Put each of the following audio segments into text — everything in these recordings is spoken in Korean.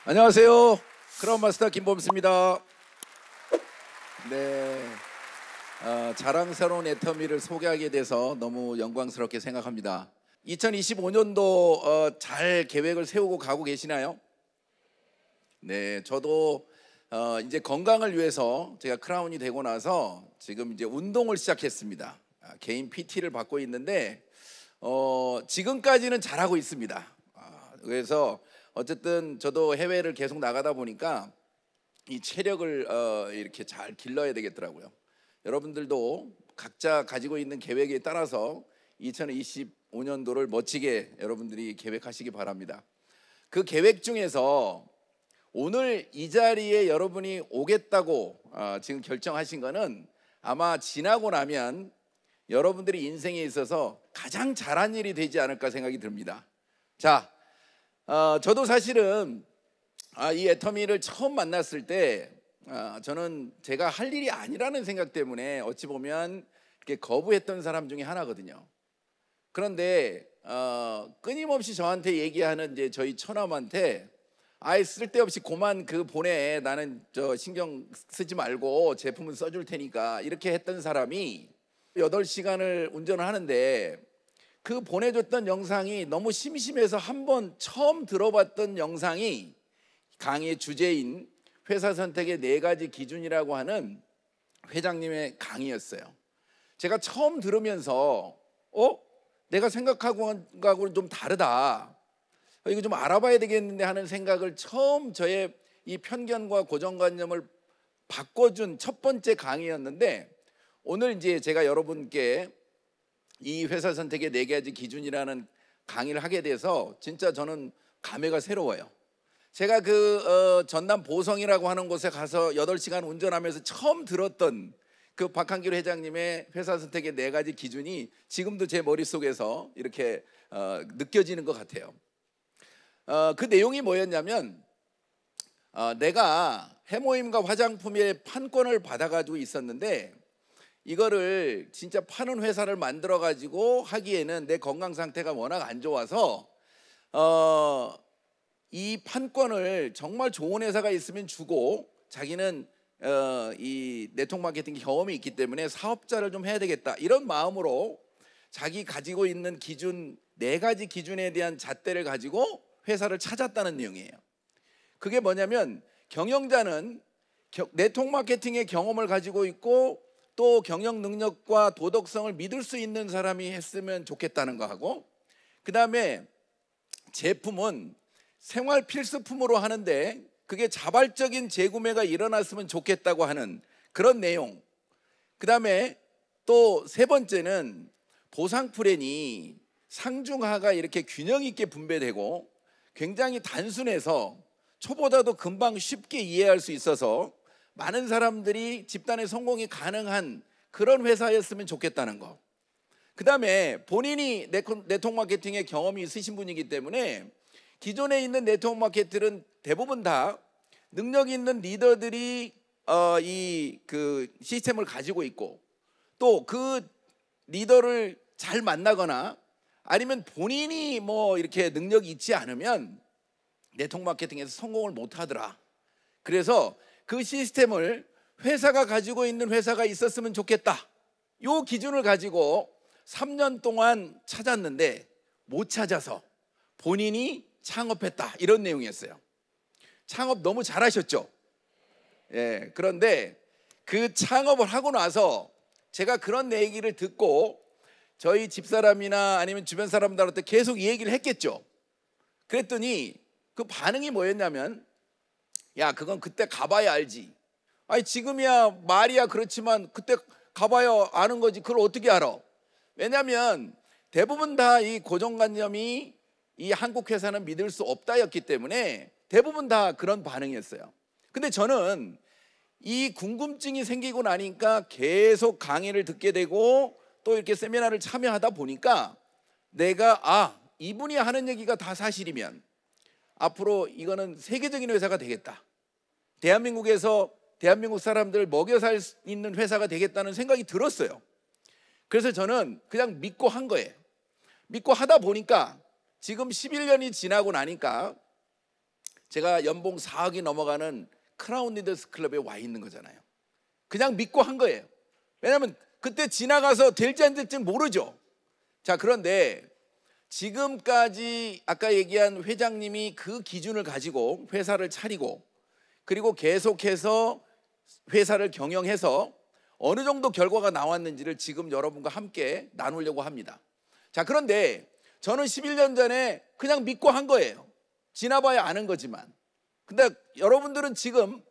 안녕하세요. 크라운 마스터 김범수입니다. 네, 자랑스러운 애터미를 소개하게 돼서 너무 영광스럽게 생각합니다. 2025년도 잘 계획을 세우고 가고 계시나요? 네, 저도 이제 건강을 위해서 제가 크라운이 되고 나서 지금 이제 운동을 시작했습니다. 개인 PT를 받고 있는데 지금까지는 잘하고 있습니다. 그래서 어쨌든 저도 해외를 계속 나가다 보니까 이 체력을 이렇게 잘 길러야 되겠더라고요. 여러분들도 각자 가지고 있는 계획에 따라서 2025년도를 멋지게 여러분들이 계획하시기 바랍니다. 그 계획 중에서 오늘 이 자리에 여러분이 오겠다고 지금 결정하신 거는 아마 지나고 나면 여러분들이 인생에 있어서 가장 잘한 일이 되지 않을까 생각이 듭니다. 자, 저도 사실은 이 애터미를 처음 만났을 때 저는 제가 할 일이 아니라는 생각 때문에 어찌 보면 이렇게 거부했던 사람 중에 하나거든요. 그런데 끊임없이 저한테 얘기하는 이제 저희 처남한테 아예 쓸데없이 고만 그 보내, 나는 저 신경 쓰지 말고 제품은 써줄 테니까, 이렇게 했던 사람이 8시간을 운전을 하는데 그 보내줬던 영상이 너무 심심해서 한번 처음 들어봤던 영상이 강의의 주제인 회사 선택의 4가지 기준이라고 하는 회장님의 강의였어요. 제가 처음 들으면서 내가 생각하고는 좀 다르다, 이거 좀 알아봐야 되겠는데 하는 생각을, 처음 저의 이 편견과 고정관념을 바꿔준 첫 번째 강의였는데, 오늘 이제 제가 여러분께 이 회사 선택의 4가지 기준이라는 강의를 하게 돼서 진짜 저는 감회가 새로워요. 제가 그 전남 보성이라고 하는 곳에 가서 8시간 운전하면서 처음 들었던 그 박한길 회장님의 회사 선택의 4가지 기준이 지금도 제 머릿속에서 이렇게 느껴지는 것 같아요. 그 내용이 뭐였냐면, 내가 해모임과 화장품의 판권을 받아가지고 있었는데 이거를 진짜 파는 회사를 만들어 가지고 하기에는 내 건강 상태가 워낙 안 좋아서 이 판권을 정말 좋은 회사가 있으면 주고, 자기는 이 네트워크 마케팅 경험이 있기 때문에 사업자를 좀 해야 되겠다, 이런 마음으로 자기 가지고 있는 기준 4가지 기준에 대한 잣대를 가지고 회사를 찾았다는 내용이에요. 그게 뭐냐면, 경영자는 네트워크 마케팅의 경험을 가지고 있고 또 경영 능력과 도덕성을 믿을 수 있는 사람이 했으면 좋겠다는 거하고, 그 다음에 제품은 생활 필수품으로 하는데 그게 자발적인 재구매가 일어났으면 좋겠다고 하는 그런 내용. 그 다음에 또 3번째는 보상 플랜이 상중하가 이렇게 균형 있게 분배되고 굉장히 단순해서 초보자도 금방 쉽게 이해할 수 있어서 많은 사람들이 집단의 성공이 가능한 그런 회사였으면 좋겠다는 거. 그 다음에 본인이 네트워크 마케팅의 경험이 있으신 분이기 때문에 기존에 있는 네트워크 마케터는 대부분 다 능력 있는 리더들이 이 그 시스템을 가지고 있고, 또 그 리더를 잘 만나거나 아니면 본인이 뭐 이렇게 능력이 있지 않으면 네트워크 마케팅에서 성공을 못 하더라. 그래서 그 시스템을 회사가 가지고 있는 회사가 있었으면 좋겠다, 요 기준을 가지고 3년 동안 찾았는데 못 찾아서 본인이 창업했다, 이런 내용이었어요. 창업 너무 잘하셨죠? 예, 그런데 그 창업을 하고 나서 제가 그런 얘기를 듣고 저희 집사람이나 아니면 주변 사람들한테 계속 이 얘기를 했겠죠. 그랬더니 그 반응이 뭐였냐면, 야, 그건 그때 가봐야 알지. 아니 지금이야 말이야 그렇지만 그때 가봐야 아는 거지, 그걸 어떻게 알아? 왜냐하면 대부분 다 이 고정관념이 이 한국 회사는 믿을 수 없다였기 때문에 대부분 다 그런 반응이었어요. 근데 저는 이 궁금증이 생기고 나니까 계속 강의를 듣게 되고 또 이렇게 세미나를 참여하다 보니까 내가 이분이 하는 얘기가 다 사실이면 앞으로 이거는 세계적인 회사가 되겠다, 대한민국에서 대한민국 사람들 먹여 살 수 있는 회사가 되겠다는 생각이 들었어요. 그래서 저는 그냥 믿고 한 거예요. 믿고 하다 보니까 지금 11년이 지나고 나니까 제가 연봉 4억이 넘어가는 크라운 리더스 클럽에 와 있는 거잖아요. 그냥 믿고 한 거예요. 왜냐하면 그때 지나가서 될지 안 될지 모르죠. 자, 그런데 지금까지 아까 얘기한 회장님이 그 기준을 가지고 회사를 차리고 그리고 계속해서 회사를 경영해서 어느 정도 결과가 나왔는지를 지금 여러분과 함께 나누려고 합니다. 자, 그런데 저는 11년 전에 그냥 믿고 한 거예요. 지나봐야 아는 거지만. 근데 여러분들은 지금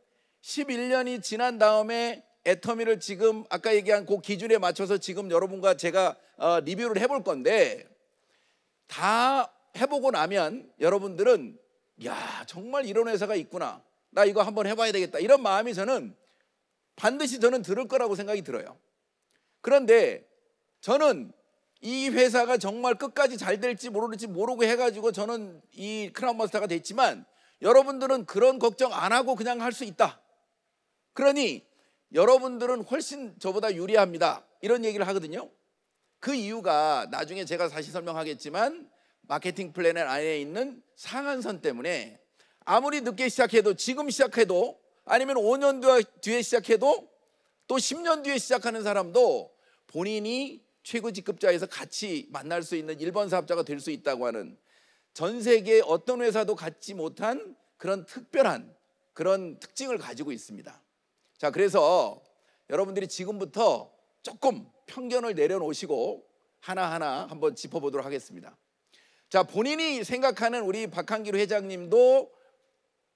11년이 지난 다음에 애터미를 지금 아까 얘기한 그 기준에 맞춰서 지금 여러분과 제가 리뷰를 해볼 건데, 다 해보고 나면 여러분들은 야, 정말 이런 회사가 있구나, 나 이거 한번 해봐야 되겠다, 이런 마음이 반드시 저는 들을 거라고 생각이 들어요. 그런데 저는 이 회사가 정말 끝까지 잘 될지 모를지 모르고 해가지고 저는 이 크라운 마스터가 됐지만, 여러분들은 그런 걱정 안 하고 그냥 할 수 있다. 그러니 여러분들은 훨씬 저보다 유리합니다, 이런 얘기를 하거든요. 그 이유가 나중에 제가 다시 설명하겠지만, 마케팅 플랜 안에 있는 상한선 때문에 아무리 늦게 시작해도, 지금 시작해도, 아니면 5년 뒤에 시작해도, 또 10년 뒤에 시작하는 사람도 본인이 최고 직급자에서 같이 만날 수 있는 1번 사업자가 될 수 있다고 하는, 전 세계 어떤 회사도 갖지 못한 그런 특별한 그런 특징을 가지고 있습니다. 자, 그래서 여러분들이 지금부터 조금 편견을 내려놓으시고 하나하나 한번 짚어보도록 하겠습니다. 자, 본인이 생각하는 우리 박한길 회장님도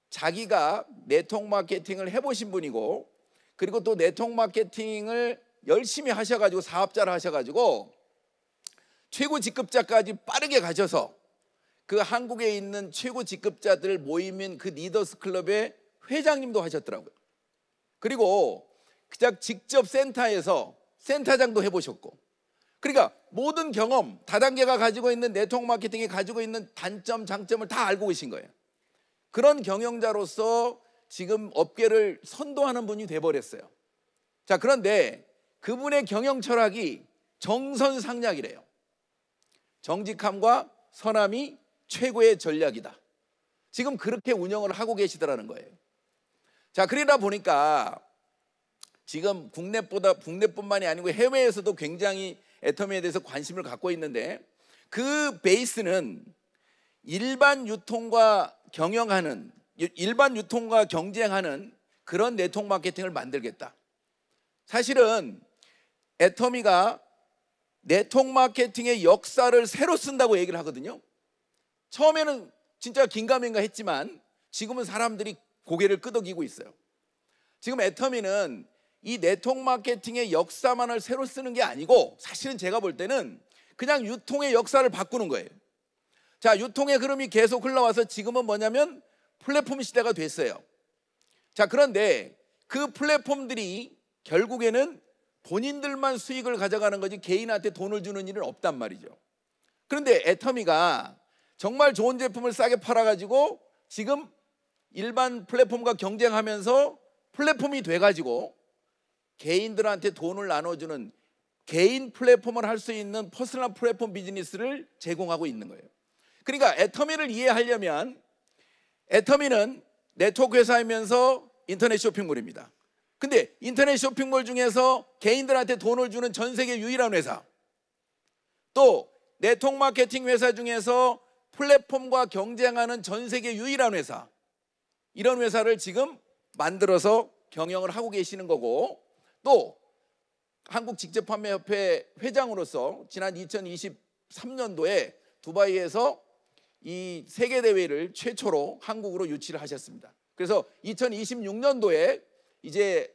자기가 네트워크 마케팅을 해보신 분이고, 그리고 또 네트워크 마케팅을 열심히 하셔가지고 사업자를 하셔가지고 최고 직급자까지 빠르게 가셔서 그 한국에 있는 최고 직급자들 모임인 그 리더스 클럽의 회장님도 하셨더라고요. 그리고 그냥 직접 센터에서 센터장도 해보셨고, 그러니까 모든 경험, 다단계가 가지고 있는 네트워크 마케팅이 가지고 있는 단점, 장점을 다 알고 계신 거예요. 그런 경영자로서 지금 업계를 선도하는 분이 돼버렸어요. 자, 그런데 그분의 경영 철학이 정선상략이래요. 정직함과 선함이 최고의 전략이다. 지금 그렇게 운영을 하고 계시더라는 거예요. 자, 그러다 보니까 지금 국내뿐만이 아니고 해외에서도 굉장히 애터미에 대해서 관심을 갖고 있는데, 그 베이스는 일반 유통과 경쟁하는 그런 네트워크 마케팅을 만들겠다. 사실은 애터미가 네트워크 마케팅의 역사를 새로 쓴다고 얘기를 하거든요. 처음에는 진짜 긴가민가 했지만 지금은 사람들이 고개를 끄덕이고 있어요. 지금 애터미는 이 네트워크 마케팅의 역사만을 새로 쓰는 게 아니고, 사실은 제가 볼 때는 그냥 유통의 역사를 바꾸는 거예요. 자, 유통의 흐름이 계속 흘러와서 지금은 뭐냐면 플랫폼 시대가 됐어요. 자, 그런데 그 플랫폼들이 결국에는 본인들만 수익을 가져가는 거지 개인한테 돈을 주는 일은 없단 말이죠. 그런데 애터미가 정말 좋은 제품을 싸게 팔아가지고 지금 일반 플랫폼과 경쟁하면서 플랫폼이 돼가지고 개인들한테 돈을 나눠주는 개인 플랫폼을 할 수 있는 퍼스널 플랫폼 비즈니스를 제공하고 있는 거예요. 그러니까 애터미를 이해하려면, 애터미는 네트워크 회사이면서 인터넷 쇼핑몰입니다. 근데 인터넷 쇼핑몰 중에서 개인들한테 돈을 주는 전 세계 유일한 회사, 또 네트워크 마케팅 회사 중에서 플랫폼과 경쟁하는 전 세계 유일한 회사, 이런 회사를 지금 만들어서 경영을 하고 계시는 거고, 또 한국직접판매협회 회장으로서 지난 2023년도에 두바이에서 이 세계대회를 최초로 한국으로 유치를 하셨습니다. 그래서 2026년도에 이제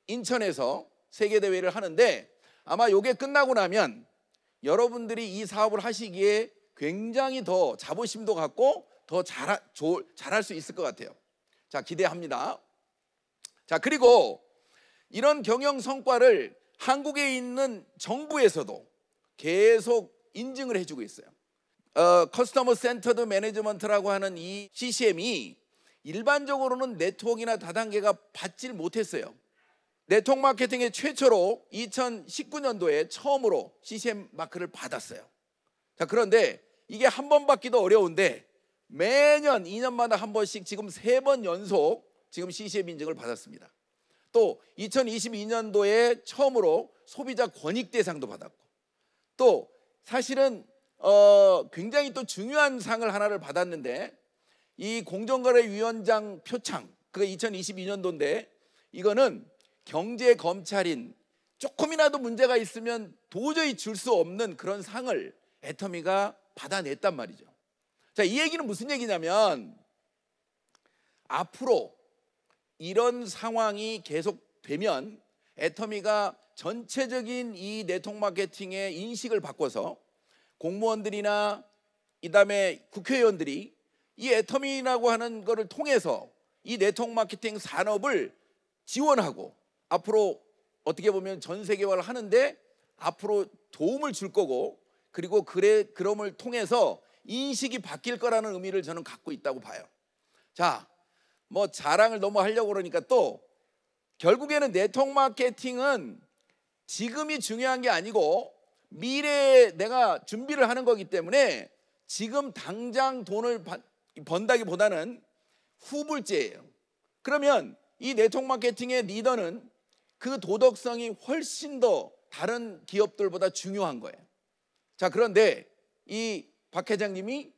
인천에서 세계대회를 하는데, 아마 이게 끝나고 나면 여러분들이 이 사업을 하시기에 굉장히 더 자부심도 갖고 더 잘할 수 있을 것 같아요. 자, 기대합니다. 자, 그리고 이런 경영 성과를 한국에 있는 정부에서도 계속 인증을 해주고 있어요. 커스터머 센터드 매니지먼트라고 하는 이 CCM이 일반적으로는 네트워크나 다단계가 받질 못했어요. 네트워크 마케팅의 최초로 2019년도에 처음으로 CCM 마크를 받았어요. 자, 그런데 이게 한 번 받기도 어려운데 매년 2년마다 한 번씩 지금 3번 연속 지금 CCM 인증을 받았습니다. 또 2022년도에 처음으로 소비자 권익 대상도 받았고, 또 사실은 굉장히 또 중요한 상을 하나를 받았는데, 이 공정거래위원장 표창, 그게 2022년도인데 이거는 경제검찰인, 조금이라도 문제가 있으면 도저히 줄 수 없는 그런 상을 애터미가 받아냈단 말이죠. 자, 이 얘기는 무슨 얘기냐면, 앞으로 이런 상황이 계속되면 애터미가 전체적인 이 네트워크 마케팅의 인식을 바꿔서 공무원들이나 그다음에 국회의원들이 이 애터미라고 하는 거를 통해서 이 네트워크 마케팅 산업을 지원하고, 앞으로 어떻게 보면 전 세계화를 하는데 앞으로 도움을 줄 거고, 그리고 그럼을 통해서 인식이 바뀔 거라는 의미를 저는 갖고 있다고 봐요. 자, 뭐 자랑을 너무 하려고 그러니까, 또 결국에는 네트워크 마케팅은 지금이 중요한 게 아니고 미래에 내가 준비를 하는 거기 때문에 지금 당장 돈을 번다기보다는 후불제예요. 그러면 이 네트워크 마케팅의 리더는 그 도덕성이 훨씬 더 다른 기업들보다 중요한 거예요. 자, 그런데 이 박 회장님이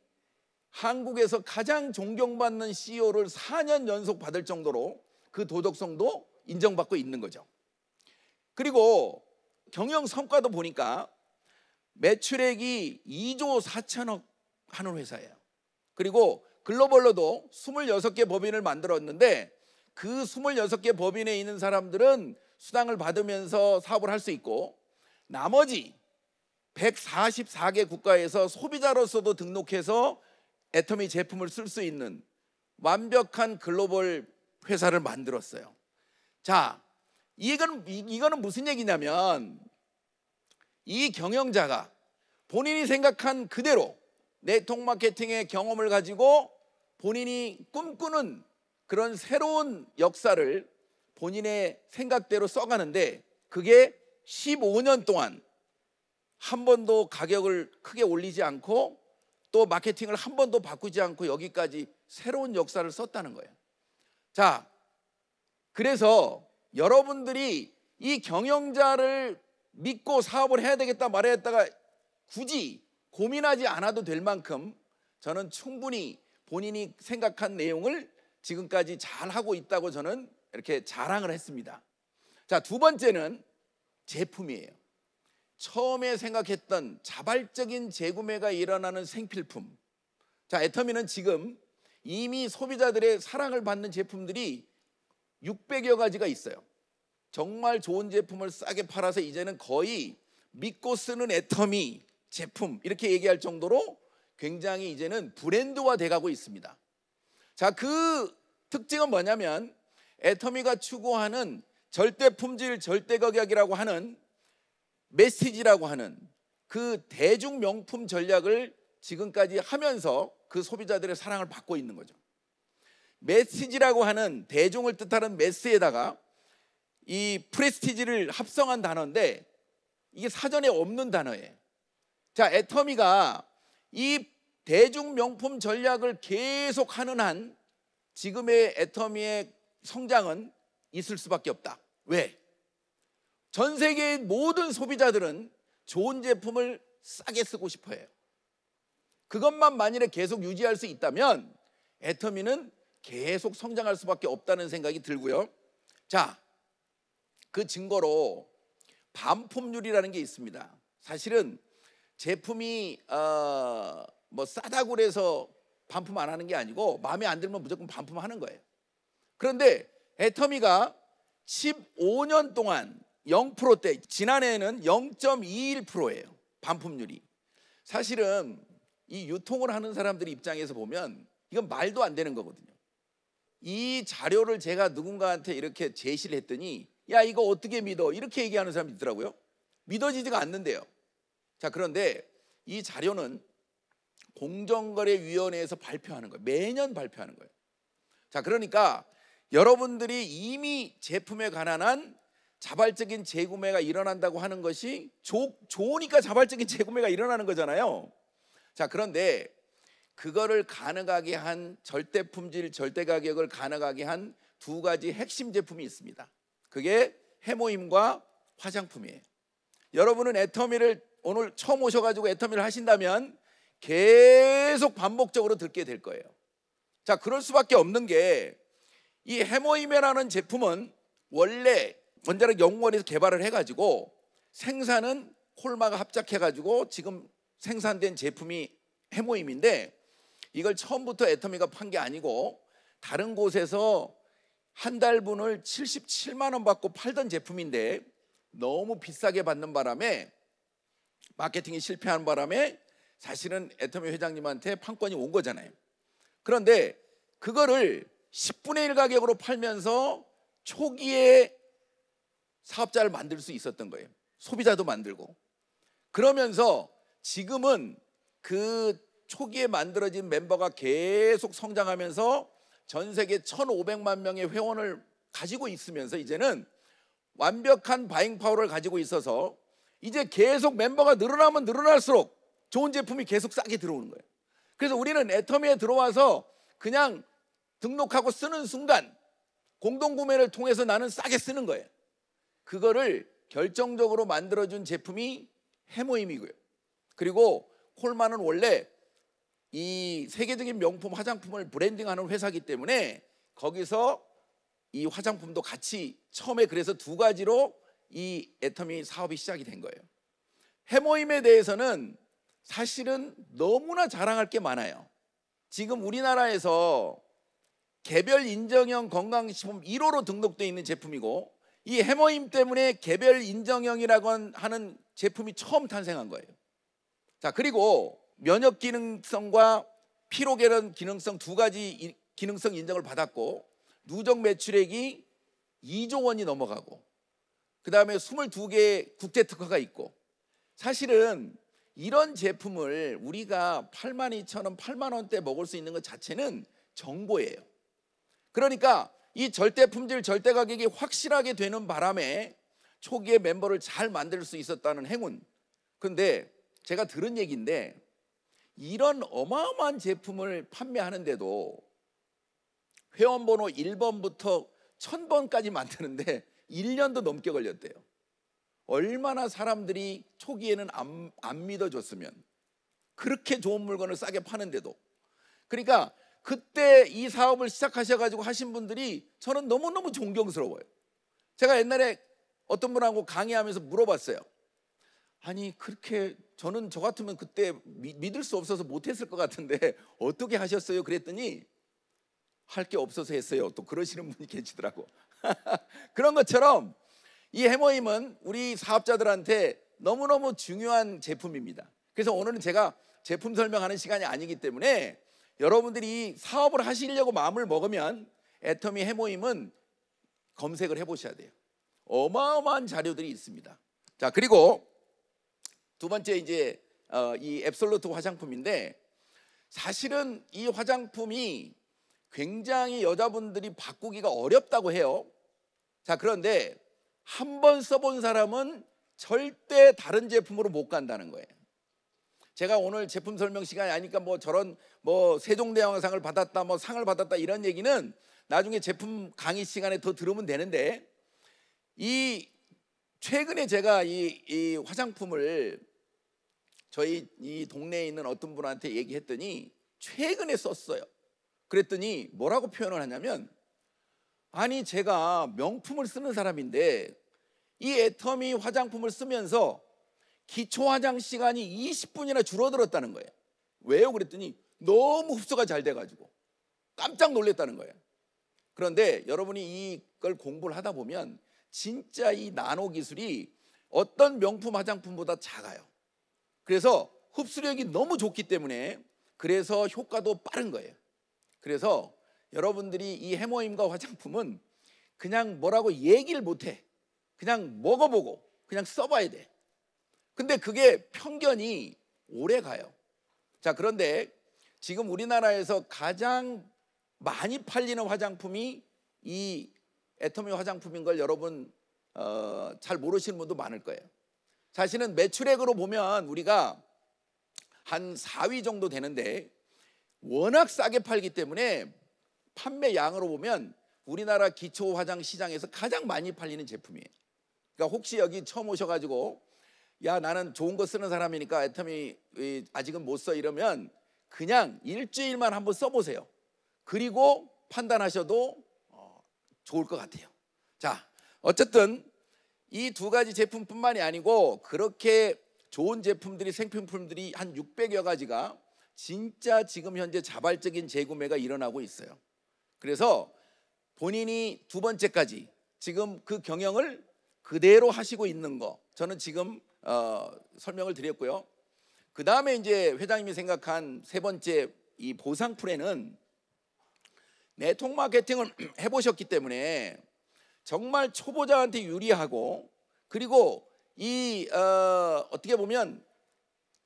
한국에서 가장 존경받는 CEO를 4년 연속 받을 정도로 그 도덕성도 인정받고 있는 거죠. 그리고 경영 성과도 보니까 매출액이 2조 4천억 하는 회사예요. 그리고 글로벌로도 26개 법인을 만들었는데, 그 26개 법인에 있는 사람들은 수당을 받으면서 사업을 할 수 있고, 나머지 144개 국가에서 소비자로서도 등록해서 애터미 제품을 쓸 수 있는 완벽한 글로벌 회사를 만들었어요. 자, 이거는 무슨 얘기냐면, 이 경영자가 본인이 생각한 그대로 네트워크 마케팅의 경험을 가지고 본인이 꿈꾸는 그런 새로운 역사를 본인의 생각대로 써가는데, 그게 15년 동안 한 번도 가격을 크게 올리지 않고 또 마케팅을 한 번도 바꾸지 않고 여기까지 새로운 역사를 썼다는 거예요. 자, 그래서 여러분들이 이 경영자를 믿고 사업을 해야 되겠다 말아야 했다가 굳이 고민하지 않아도 될 만큼 저는 충분히 본인이 생각한 내용을 지금까지 잘 하고 있다고 저는 이렇게 자랑을 했습니다. 자, 두 번째는 제품이에요. 처음에 생각했던 자발적인 재구매가 일어나는 생필품. 자, 애터미는 지금 이미 소비자들의 사랑을 받는 제품들이 600여 가지가 있어요. 정말 좋은 제품을 싸게 팔아서 이제는 거의 믿고 쓰는 애터미 제품, 이렇게 얘기할 정도로 굉장히 이제는 브랜드화 돼가고 있습니다. 자, 그 특징은 뭐냐면, 애터미가 추구하는 절대 품질 절대 가격이라고 하는 메시지라고 하는 그 대중 명품 전략을 지금까지 하면서 그 소비자들의 사랑을 받고 있는 거죠. 메시지라고 하는, 대중을 뜻하는 메스에다가 이 프레스티지를 합성한 단어인데, 이게 사전에 없는 단어예요. 자, 애터미가 이 대중 명품 전략을 계속 하는 한 지금의 애터미의 성장은 있을 수밖에 없다. 왜? 전 세계의 모든 소비자들은 좋은 제품을 싸게 쓰고 싶어 해요. 그것만 만일에 계속 유지할 수 있다면 애터미는 계속 성장할 수밖에 없다는 생각이 들고요. 자, 그 증거로 반품률이라는 게 있습니다. 사실은 제품이 뭐 싸다고 그래서 반품 안 하는 게 아니고, 마음에 안 들면 무조건 반품하는 거예요. 그런데 애터미가 15년 동안 0%대, 지난해에는 0.21%예요. 반품률이. 사실은 이 유통을 하는 사람들 입장에서 보면 이건 말도 안 되는 거거든요. 이 자료를 제가 누군가한테 이렇게 제시를 했더니, 야, 이거 어떻게 믿어? 이렇게 얘기하는 사람이 있더라고요. 믿어지지가 않는데요. 자, 그런데 이 자료는 공정거래위원회에서 발표하는 거예요. 매년 발표하는 거예요. 자, 그러니까 여러분들이 이미 제품에 관한 한 자발적인 재구매가 일어난다고 하는 것이 좋으니까 자발적인 재구매가 일어나는 거잖아요. 자, 그런데 그거를 가능하게 한 절대 품질, 절대 가격을 가능하게 한 두 가지 핵심 제품이 있습니다. 그게 해모임과 화장품이에요. 여러분은 애터미를 오늘 처음 오셔가지고 애터미를 하신다면 계속 반복적으로 듣게 될 거예요. 자, 그럴 수밖에 없는 게 이 해모임이라는 제품은 원래 원자력 연구원에서 개발을 해가지고 생산은 콜마가 합작해가지고 지금 생산된 제품이 해모임인데, 이걸 처음부터 애터미가 판 게 아니고 다른 곳에서 한 달분을 77만 원 받고 팔던 제품인데 너무 비싸게 받는 바람에, 마케팅이 실패한 바람에 사실은 애터미 회장님한테 판권이 온 거잖아요. 그런데 그거를 10분의 1 가격으로 팔면서 초기에 사업자를 만들 수 있었던 거예요. 소비자도 만들고. 그러면서 지금은 그 초기에 만들어진 멤버가 계속 성장하면서 전 세계 1,500만 명의 회원을 가지고 있으면서 이제는 완벽한 바잉 파워를 가지고 있어서 이제 계속 멤버가 늘어나면 늘어날수록 좋은 제품이 계속 싸게 들어오는 거예요. 그래서 우리는 애터미에 들어와서 그냥 등록하고 쓰는 순간 공동구매를 통해서 나는 싸게 쓰는 거예요. 그거를 결정적으로 만들어준 제품이 해모임이고요. 그리고 콜마는 원래 이 세계적인 명품 화장품을 브랜딩하는 회사이기 때문에 거기서 이 화장품도 같이 처음에 그래서 두 가지로 이 애터미 사업이 시작이 된 거예요. 해모임에 대해서는 사실은 너무나 자랑할 게 많아요. 지금 우리나라에서 개별 인정형 건강식품 1호로 등록되어 있는 제품이고, 이 해모임 때문에 개별 인정형이라고 하는 제품이 처음 탄생한 거예요. 자, 그리고 면역 기능성과 피로 개선 기능성 두 가지 기능성 인정을 받았고, 누적 매출액이 2조 원이 넘어가고, 그 다음에 22개의 국제 특허가 있고, 사실은 이런 제품을 우리가 82,000원, 8만 원대 먹을 수 있는 것 자체는 정보예요. 그러니까 이 절대 품질, 절대 가격이 확실하게 되는 바람에 초기에 멤버를 잘 만들 수 있었다는 행운. 그런데 제가 들은 얘기인데, 이런 어마어마한 제품을 판매하는데도 회원번호 1번부터 1000번까지 만드는데 1년도 넘게 걸렸대요. 얼마나 사람들이 초기에는 안 믿어줬으면, 그렇게 좋은 물건을 싸게 파는데도. 그러니까 그때 이 사업을 시작하셔가지고 하신 분들이 저는 너무너무 존경스러워요. 제가 옛날에 어떤 분하고 강의하면서 물어봤어요. 아니, 그렇게 저는 저 같으면 그때 믿을 수 없어서 못했을 것 같은데 어떻게 하셨어요? 그랬더니 할 게 없어서 했어요. 또 그러시는 분이 계시더라고. 그런 것처럼 이 해모임은 우리 사업자들한테 너무너무 중요한 제품입니다. 그래서 오늘은 제가 제품 설명하는 시간이 아니기 때문에 여러분들이 사업을 하시려고 마음을 먹으면 애터미 해모임은 검색을 해보셔야 돼요. 어마어마한 자료들이 있습니다. 자, 그리고 두 번째 이제 이 앱솔루트 화장품인데, 사실은 이 화장품이 굉장히 여자분들이 바꾸기가 어렵다고 해요. 자, 그런데 한 번 써본 사람은 절대 다른 제품으로 못 간다는 거예요. 제가 오늘 제품 설명 시간이 아니니까 뭐 저런 뭐 세종대왕상을 받았다, 뭐 상을 받았다 이런 얘기는 나중에 제품 강의 시간에 더 들으면 되는데, 이 최근에 제가 이 화장품을 저희 이 동네에 있는 어떤 분한테 얘기했더니 최근에 썼어요. 그랬더니 뭐라고 표현을 하냐면, 아니 제가 명품을 쓰는 사람인데 이 애터미 화장품을 쓰면서 기초 화장 시간이 20분이나 줄어들었다는 거예요. 왜요? 그랬더니 너무 흡수가 잘 돼가지고 깜짝 놀랐다는 거예요. 그런데 여러분이 이걸 공부를 하다 보면 진짜 이 나노 기술이 어떤 명품 화장품보다 작아요. 그래서 흡수력이 너무 좋기 때문에 그래서 효과도 빠른 거예요. 그래서 여러분들이 이 해모임과 화장품은 그냥 뭐라고 얘기를 못해. 그냥 먹어보고 그냥 써봐야 돼. 근데 그게 편견이 오래 가요. 자, 그런데 지금 우리나라에서 가장 많이 팔리는 화장품이 이 애터미 화장품인 걸 여러분 잘 모르시는 분도 많을 거예요. 사실은 매출액으로 보면 우리가 한 4위 정도 되는데 워낙 싸게 팔기 때문에 판매량으로 보면 우리나라 기초 화장 시장에서 가장 많이 팔리는 제품이에요. 그러니까 혹시 여기 처음 오셔가지고 야 나는 좋은 거 쓰는 사람이니까 애터미 아직은 못 써 이러면 그냥 일주일만 한번 써보세요. 그리고 판단하셔도 좋을 것 같아요. 자, 어쨌든 이 두 가지 제품뿐만이 아니고 그렇게 좋은 제품들이 생필품들이 한 600여 가지가 진짜 지금 현재 자발적인 재구매가 일어나고 있어요. 그래서 본인이 두 번째까지 지금 그 경영을 그대로 하시고 있는 거 저는 지금 설명을 드렸고요. 그 다음에 이제 회장님이 생각한 세 번째 이 보상 플랜은 네트워크 마케팅을 해보셨기 때문에 정말 초보자한테 유리하고 그리고 이 어떻게 보면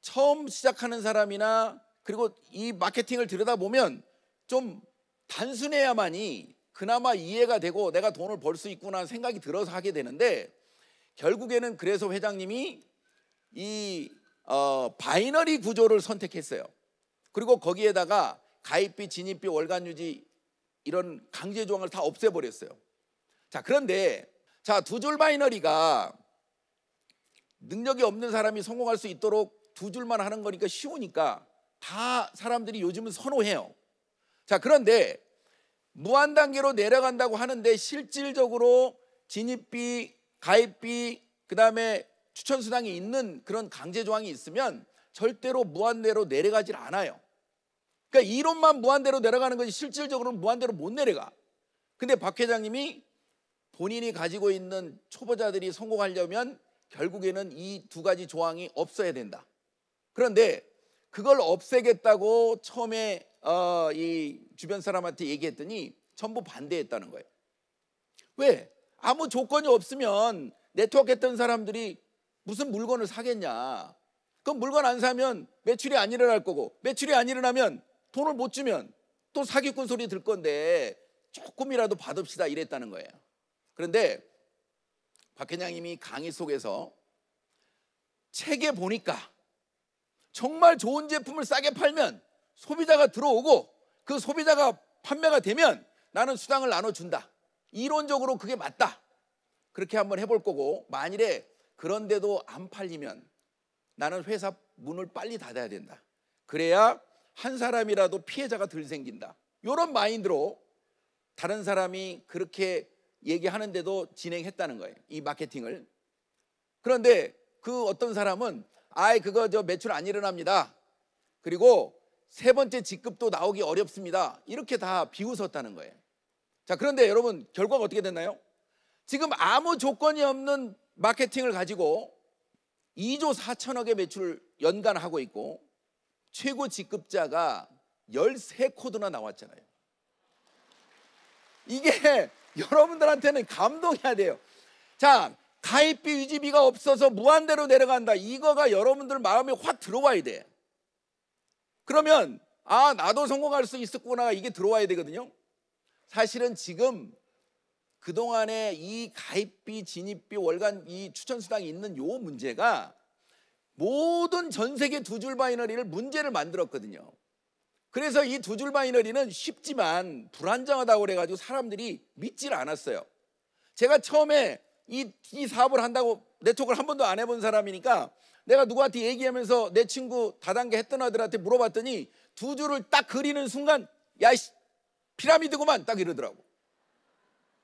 처음 시작하는 사람이나 그리고 이 마케팅을 들여다보면 좀 단순해야만이 그나마 이해가 되고 내가 돈을 벌 수 있구나 생각이 들어서 하게 되는데 결국에는 그래서 회장님이 이 바이너리 구조를 선택했어요. 그리고 거기에다가 가입비, 진입비, 월간 유지 이런 강제 조항을 다 없애버렸어요. 자, 그런데 자, 두 줄 바이너리가 능력이 없는 사람이 성공할 수 있도록 두 줄만 하는 거니까 쉬우니까 다 사람들이 요즘은 선호해요. 자, 그런데 무한 단계로 내려간다고 하는데 실질적으로 진입비, 가입비, 그다음에 추천 수당이 있는 그런 강제 조항이 있으면 절대로 무한대로 내려가질 않아요. 그러니까 이론만 무한대로 내려가는 것이 실질적으로는 무한대로 못 내려가. 근데 박 회장님이 본인이 가지고 있는 초보자들이 성공하려면 결국에는 이 두 가지 조항이 없어야 된다. 그런데 그걸 없애겠다고 처음에 이 주변 사람한테 얘기했더니 전부 반대했다는 거예요. 왜? 아무 조건이 없으면 네트워크 했던 사람들이 무슨 물건을 사겠냐. 그럼 물건 안 사면 매출이 안 일어날 거고 매출이 안 일어나면 돈을 못 주면 또 사기꾼 소리 들 건데 조금이라도 받읍시다 이랬다는 거예요. 그런데 박 회장님이 강의 속에서 책에 보니까 정말 좋은 제품을 싸게 팔면 소비자가 들어오고 그 소비자가 판매가 되면 나는 수당을 나눠준다. 이론적으로 그게 맞다. 그렇게 한번 해볼 거고 만일에 그런데도 안 팔리면 나는 회사 문을 빨리 닫아야 된다. 그래야 한 사람이라도 피해자가 덜 생긴다. 이런 마인드로 다른 사람이 그렇게 얘기하는데도 진행했다는 거예요. 이 마케팅을. 그런데 그 어떤 사람은 그거 저 매출 안 일어납니다. 그리고 세 번째 직급도 나오기 어렵습니다. 이렇게 다 비웃었다는 거예요. 자, 그런데 여러분 결과가 어떻게 됐나요? 지금 아무 조건이 없는 마케팅을 가지고 2조 4천억의 매출을 연간 하고 있고 최고 직급자가 13코드나 나왔잖아요. 이게 여러분들한테는 감동해야 돼요. 자, 가입비 유지비가 없어서 무한대로 내려간다. 이거가 여러분들 마음에 확 들어와야 돼. 그러면 나도 성공할 수 있었구나 이게 들어와야 되거든요. 사실은 지금 그동안에 이 가입비, 진입비, 월간 이 추천수당이 있는 요 문제가 모든 전 세계 두 줄 바이너리를 문제를 만들었거든요. 그래서 이 두 줄 바이너리는 쉽지만 불안정하다고 그래가지고 사람들이 믿질 않았어요. 제가 처음에 이 사업을 한다고 네트워크를 한 번도 안 해본 사람이니까 내가 누구한테 얘기하면서 내 친구 다단계 했던 아들한테 물어봤더니 두 줄을 딱 그리는 순간 야 피라미드구만 딱 이러더라고.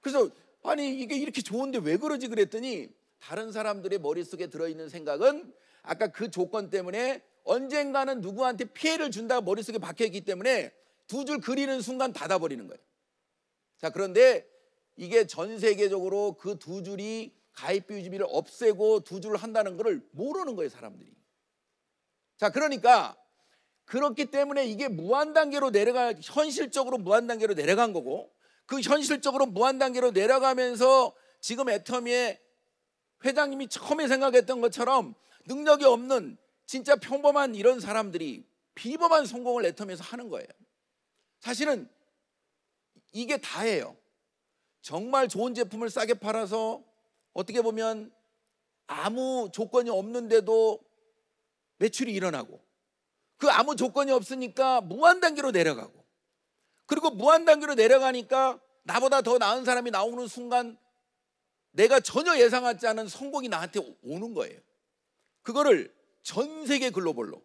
그래서 아니 이게 이렇게 좋은데 왜 그러지 그랬더니 다른 사람들의 머릿속에 들어있는 생각은 아까 그 조건 때문에 언젠가는 누구한테 피해를 준다고 머릿속에 박혀있기 때문에 두 줄 그리는 순간 닫아버리는 거예요. 자, 그런데 이게 전 세계적으로 그 두 줄이 가입비 유지비를 없애고 두 줄을 한다는 것을 모르는 거예요, 사람들이. 자, 그러니까 그렇기 때문에 이게 무한단계로 현실적으로 무한단계로 내려간 거고 그 현실적으로 무한단계로 내려가면서 지금 애터미의 회장님이 처음에 생각했던 것처럼 능력이 없는 진짜 평범한 이런 사람들이 비범한 성공을 애터미에서 하는 거예요. 사실은 이게 다예요. 정말 좋은 제품을 싸게 팔아서 어떻게 보면 아무 조건이 없는데도 매출이 일어나고 그 아무 조건이 없으니까 무한 단계로 내려가고, 그리고 무한 단계로 내려가니까 나보다 더 나은 사람이 나오는 순간 내가 전혀 예상하지 않은 성공이 나한테 오는 거예요. 그거를 전 세계 글로벌로.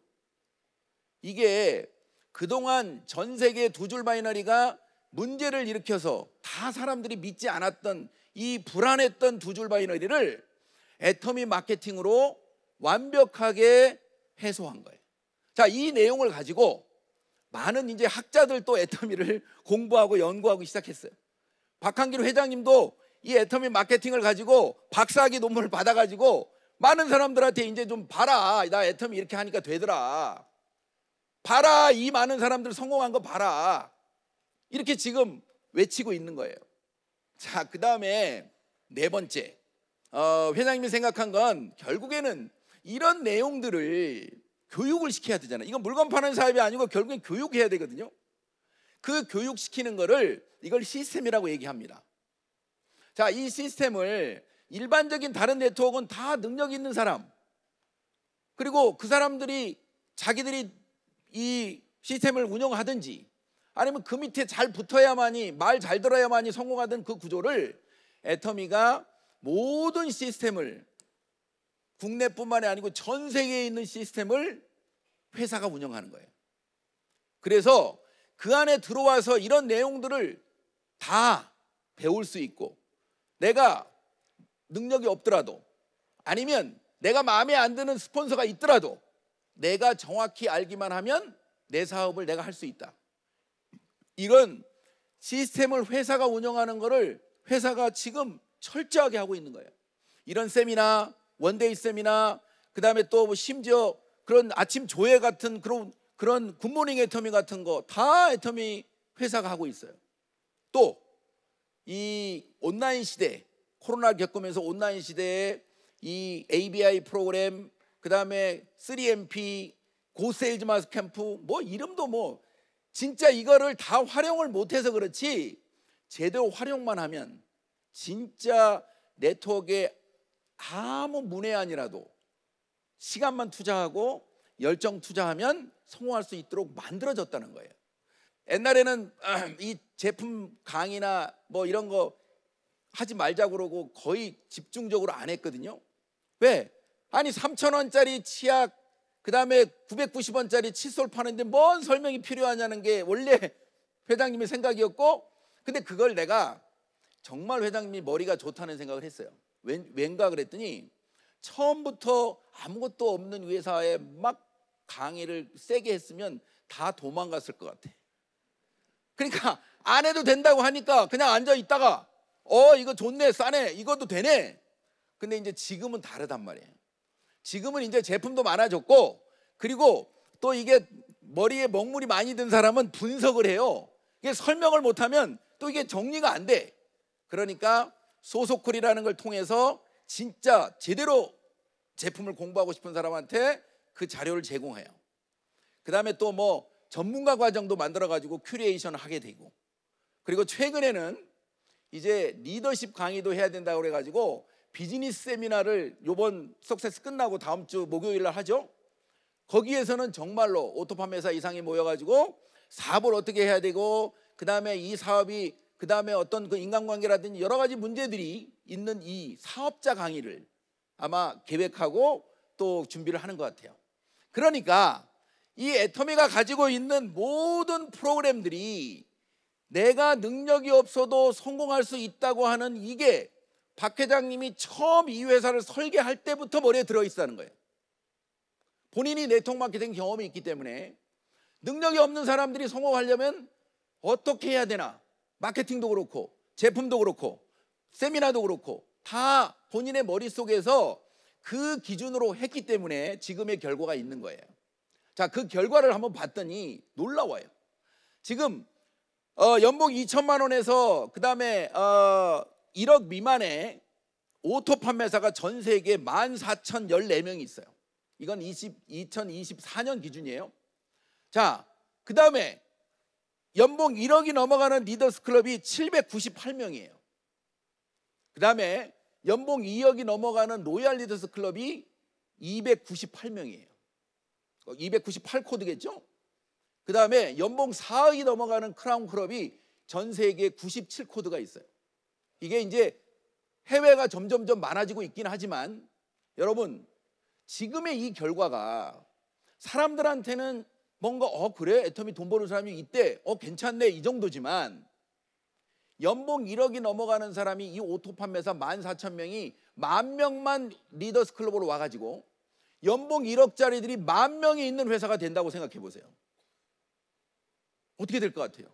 이게 그동안 전 세계 두 줄 바이너리가 문제를 일으켜서 다 사람들이 믿지 않았던 이 불안했던 두 줄 바이너리를 애터미 마케팅으로 완벽하게 해소한 거예요. 자, 이 내용을 가지고 많은 이제 학자들도 애터미를 공부하고 연구하고 시작했어요. 박한길 회장님도 이 애터미 마케팅을 가지고 박사학위 논문을 받아가지고 많은 사람들한테 이제 좀 봐라, 나 애터미 이렇게 하니까 되더라, 봐라, 이 많은 사람들 성공한 거 봐라, 이렇게 지금 외치고 있는 거예요. 자, 그 다음에 네 번째, 회장님이 생각한 건 결국에는 이런 내용들을 교육을 시켜야 되잖아요. 이건 물건 파는 사업이 아니고 결국엔 교육해야 되거든요. 그 교육시키는 거를 이걸 시스템이라고 얘기합니다. 자, 이 시스템을 일반적인 다른 네트워크는 다 능력 있는 사람, 그리고 그 사람들이 자기들이 이 시스템을 운영하든지 아니면 그 밑에 잘 붙어야만이, 말 잘 들어야만이 성공하던 그 구조를 애터미가 모든 시스템을, 국내뿐만이 아니고 전 세계에 있는 시스템을 회사가 운영하는 거예요. 그래서 그 안에 들어와서 이런 내용들을 다 배울 수 있고, 내가 능력이 없더라도 아니면 내가 마음에 안 드는 스폰서가 있더라도 내가 정확히 알기만 하면 내 사업을 내가 할 수 있다. 이런 시스템을 회사가 운영하는 거를 회사가 지금 철저하게 하고 있는 거예요. 이런 세미나, 원데이 세미나, 그 다음에 또 심지어 그런 아침 조회 같은 그런 굿모닝 애터미 같은 거 다 애터미 회사가 하고 있어요. 또 이 온라인 시대, 코로나를 겪으면서 온라인 시대에 이 ABI 프로그램, 그 다음에 3MP, 고세일즈 마스 캠프, 뭐 이름도 뭐 진짜 이거를 다 활용을 못해서 그렇지, 제대로 활용만 하면 진짜 네트워크에 아무 문외한이라도 시간만 투자하고 열정 투자하면 성공할 수 있도록 만들어졌다는 거예요. 옛날에는 이 제품 강의나 뭐 이런 거 하지 말자고 그러고 거의 집중적으로 안 했거든요. 왜? 아니 3,000원짜리 치약, 그 다음에 990원짜리 칫솔 파는데 뭔 설명이 필요하냐는 게 원래 회장님의 생각이었고, 근데 그걸 내가 정말 회장님이 머리가 좋다는 생각을 했어요. 왠가 그랬더니 처음부터 아무것도 없는 회사에 막 강의를 세게 했으면 다 도망갔을 것 같아. 그러니까 안 해도 된다고 하니까 그냥 앉아 있다가 이거 좋네, 싸네, 이것도 되네. 근데 이제 지금은 다르단 말이에요. 지금은 이제 제품도 많아졌고, 그리고 또 이게 머리에 먹물이 많이 든 사람은 분석을 해요. 이게 설명을 못하면 또 이게 정리가 안 돼. 그러니까 소속콜이라는 걸 통해서 진짜 제대로 제품을 공부하고 싶은 사람한테 그 자료를 제공해요. 그 다음에 또 뭐 전문가 과정도 만들어가지고 큐레이션을 하게 되고, 그리고 최근에는 이제 리더십 강의도 해야 된다고 그래가지고 비즈니스 세미나를 요번 석세스 끝나고 다음 주 목요일 날 하죠. 거기에서는 정말로 오토 판매사 이상이 모여가지고 사업을 어떻게 해야 되고, 그 다음에 이 사업이, 그 다음에 어떤 그 인간관계라든지 여러 가지 문제들이 있는 이 사업자 강의를 아마 계획하고 또 준비를 하는 것 같아요. 그러니까 이 애터미가 가지고 있는 모든 프로그램들이 내가 능력이 없어도 성공할 수 있다고 하는, 이게 박 회장님이 처음 이 회사를 설계할 때부터 머리에 들어있다는 거예요. 본인이 네트워크 마케팅 경험이 있기 때문에 능력이 없는 사람들이 성공하려면 어떻게 해야 되나, 마케팅도 그렇고 제품도 그렇고 세미나도 그렇고 다 본인의 머릿속에서 그 기준으로 했기 때문에 지금의 결과가 있는 거예요. 자, 그 결과를 한번 봤더니 놀라워요. 지금 연봉 2천만 원에서 그 다음에 1억 미만의 오토 판매사가 전 세계에 14,014명이 있어요. 이건 2024년 기준이에요. 자, 그 다음에 연봉 1억이 넘어가는 리더스 클럽이 798명이에요. 그 다음에 연봉 2억이 넘어가는 로얄 리더스 클럽이 298명이에요. 298코드겠죠? 그 다음에 연봉 4억이 넘어가는 크라운 클럽이 전 세계에 97코드가 있어요. 이게 이제 해외가 점점점 많아지고 있긴 하지만 여러분, 지금의 이 결과가 사람들한테는 뭔가 그래? 애터미 돈 버는 사람이 있대, 괜찮네, 이 정도지만 연봉 1억이 넘어가는 사람이 이 오토 판매사 14,000명이 10,000명만 리더스 클럽으로 와가지고 연봉 1억짜리들이 10,000명이 있는 회사가 된다고 생각해 보세요. 어떻게 될 것 같아요?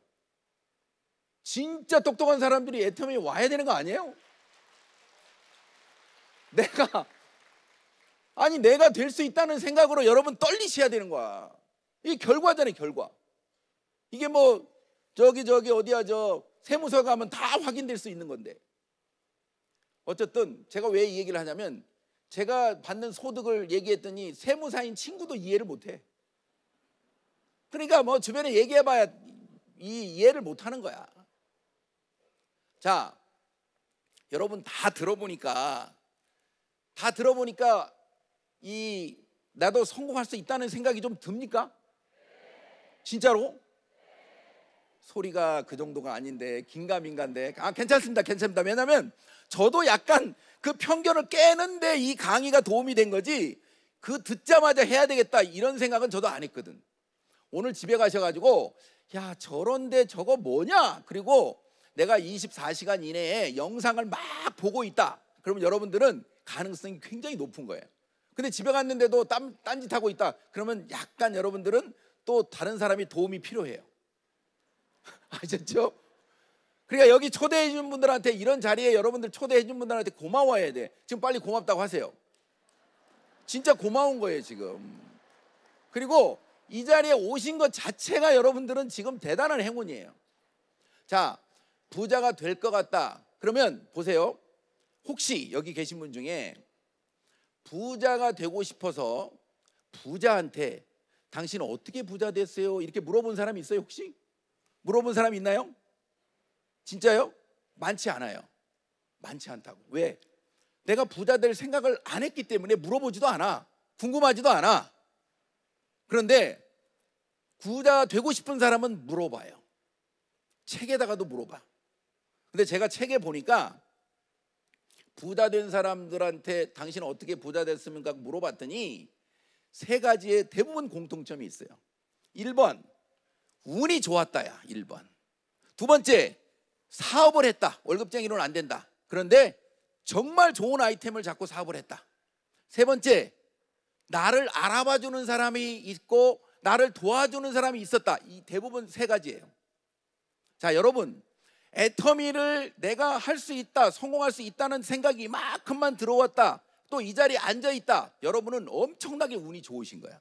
진짜 똑똑한 사람들이 애터미에 와야 되는 거 아니에요? 내가 될 수 있다는 생각으로 여러분 떨리셔야 되는 거야. 이게 결과잖아요, 결과. 이게 뭐 저기 어디야 세무서 가면 다 확인될 수 있는 건데. 어쨌든 제가 왜 이 얘기를 하냐면, 제가 받는 소득을 얘기했더니 세무사인 친구도 이해를 못해. 그러니까 뭐 주변에 얘기해봐야 이해를 못하는 거야. 자, 여러분 다 들어보니까 나도 성공할 수 있다는 생각이 좀 듭니까? 진짜로? 소리가 그 정도가 아닌데, 긴가민가인데. 괜찮습니다. 왜냐면 저도 약간 그 편견을 깨는데 이 강의가 도움이 된 거지, 그 듣자마자 해야 되겠다 이런 생각은 저도 안 했거든. 오늘 집에 가셔가지고 야, 저런데 저거 뭐냐, 그리고 내가 24시간 이내에 영상을 막 보고 있다, 그러면 여러분들은 가능성이 굉장히 높은 거예요. 근데 집에 갔는데도 딴짓하고 있다, 그러면 약간 여러분들은 또 다른 사람이 도움이 필요해요. 아셨죠? 그러니까 여기 초대해 준 분들한테, 이런 자리에 여러분들 초대해 준 분들한테 고마워해야 돼. 지금 빨리 고맙다고 하세요. 진짜 고마운 거예요 지금. 그리고 이 자리에 오신 것 자체가 여러분들은 지금 대단한 행운이에요. 자, 부자가 될 것 같다 그러면 보세요. 혹시 여기 계신 분 중에 부자가 되고 싶어서 부자한테 당신은 어떻게 부자 됐어요? 이렇게 물어본 사람이 있어요? 혹시? 물어본 사람 있나요? 진짜요? 많지 않아요. 많지 않다고. 왜? 내가 부자 될 생각을 안 했기 때문에 물어보지도 않아. 궁금하지도 않아. 그런데 부자 되고 싶은 사람은 물어봐요. 책에다가도 물어봐. 근데 제가 책에 보니까 부자 된 사람들한테 당신은 어떻게 부자 됐습니까? 물어봤더니 세 가지의 대부분 공통점이 있어요. 1번, 운이 좋았다야. 1번. 두 번째, 사업을 했다. 월급쟁이로는 안 된다. 그런데 정말 좋은 아이템을 잡고 사업을 했다. 세 번째, 나를 알아봐주는 사람이 있고 나를 도와주는 사람이 있었다. 이 대부분 세 가지예요. 자, 여러분, 애터미를 내가 할 수 있다, 성공할 수 있다는 생각이 이만큼만 들어왔다, 또 이 자리에 앉아 있다, 여러분은 엄청나게 운이 좋으신 거야.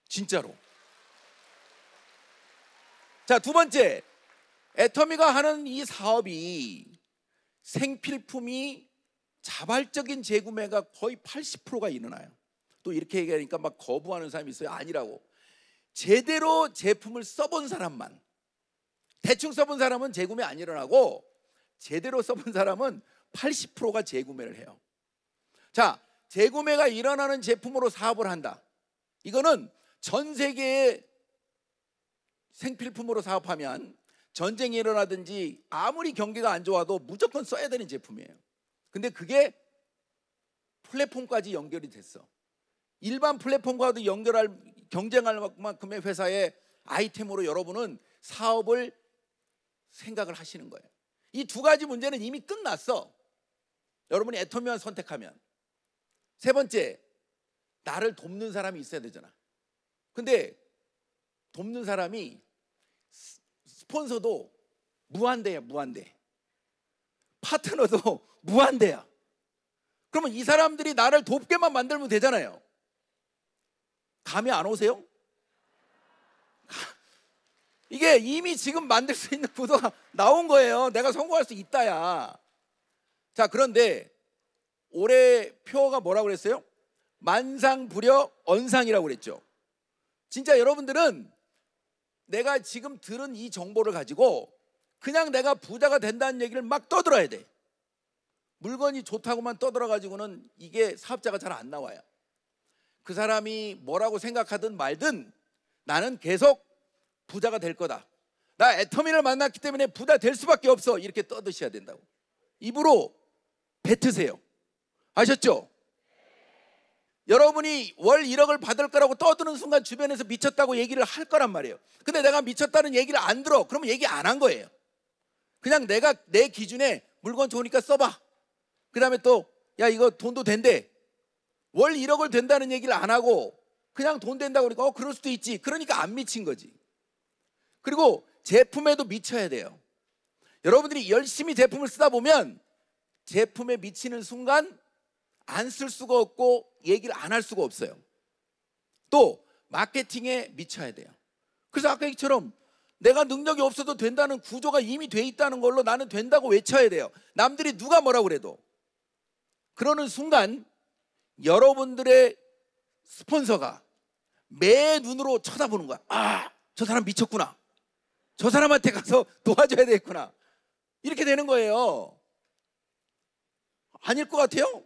진짜로. 자, 두 번째, 애터미가 하는 이 사업이 생필품이 자발적인 재구매가 거의 80%가 일어나요. 또 이렇게 얘기하니까 막 거부하는 사람이 있어요. 아니라고. 제대로 제품을 써본 사람만, 대충 써본 사람은 재구매 안 일어나고 제대로 써본 사람은 80%가 재구매를 해요. 자, 재구매가 일어나는 제품으로 사업을 한다. 이거는 전 세계의 생필품으로 사업하면 전쟁이 일어나든지 아무리 경기가 안 좋아도 무조건 써야 되는 제품이에요. 근데 그게 플랫폼까지 연결이 됐어. 일반 플랫폼과도 경쟁할 만큼의 회사의 아이템으로 여러분은 사업을 생각을 하시는 거예요. 이 두 가지 문제는 이미 끝났어. 여러분이 애터미만 선택하면. 세 번째, 나를 돕는 사람이 있어야 되잖아. 근데 돕는 사람이 스폰서도 무한대야, 무한대. 파트너도 무한대야. 그러면 이 사람들이 나를 돕게만 만들면 되잖아요. 감이 안 오세요? 이게 이미 지금 만들 수 있는 구도가 나온 거예요. 내가 성공할 수 있다야. 자, 그런데 올해 표어가 뭐라고 그랬어요? 만상부려 언상이라고 그랬죠. 진짜 여러분들은 내가 지금 들은 이 정보를 가지고 그냥 내가 부자가 된다는 얘기를 막 떠들어야 돼. 물건이 좋다고만 떠들어 가지고는 이게 사업자가 잘 안 나와요. 그 사람이 뭐라고 생각하든 말든 나는 계속 부자가 될 거다. 나 애터미를 만났기 때문에 부자 될 수밖에 없어. 이렇게 떠드셔야 된다고. 입으로 뱉으세요. 아셨죠? 여러분이 월 1억을 받을 거라고 떠드는 순간 주변에서 미쳤다고 얘기를 할 거란 말이에요. 근데 내가 미쳤다는 얘기를 안 들어. 그러면 얘기 안 한 거예요. 그냥 내가 내 기준에 물건 좋으니까 써봐. 그 다음에 또 야 이거 돈도 된대. 월 1억을 된다는 얘기를 안 하고 그냥 돈 된다고 그러니까 그럴 수도 있지. 그러니까 안 미친 거지. 그리고 제품에도 미쳐야 돼요. 여러분들이 열심히 제품을 쓰다 보면 제품에 미치는 순간 안 쓸 수가 없고 얘기를 안 할 수가 없어요. 또 마케팅에 미쳐야 돼요. 그래서 아까 얘기처럼 내가 능력이 없어도 된다는 구조가 이미 돼 있다는 걸로 나는 된다고 외쳐야 돼요. 남들이 누가 뭐라고 그래도. 그러는 순간 여러분들의 스폰서가 매 눈으로 쳐다보는 거야. 아, 저 사람 미쳤구나. 저 사람한테 가서 도와줘야 되겠구나. 이렇게 되는 거예요. 아닐 것 같아요?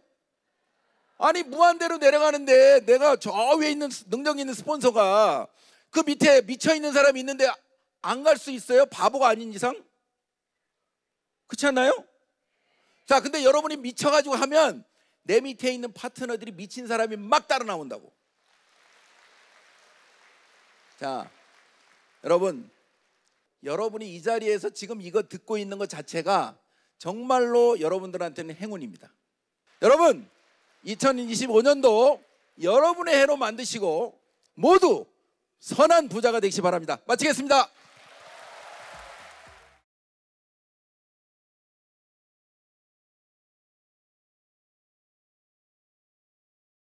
아니 무한대로 내려가는데 내가 저 위에 있는 능력 있는 스폰서가 그 밑에 미쳐있는 사람이 있는데 안 갈 수 있어요? 바보가 아닌 이상? 그렇지 않나요? 자, 근데 여러분이 미쳐가지고 하면 내 밑에 있는 파트너들이 미친 사람이 막 따라 나온다고. 자, 여러분이 이 자리에서 지금 이거 듣고 있는 것 자체가 정말로 여러분들한테는 행운입니다. 여러분 2025년도 여러분의 해로 만드시고 모두 선한 부자가 되시기 바랍니다. 마치겠습니다.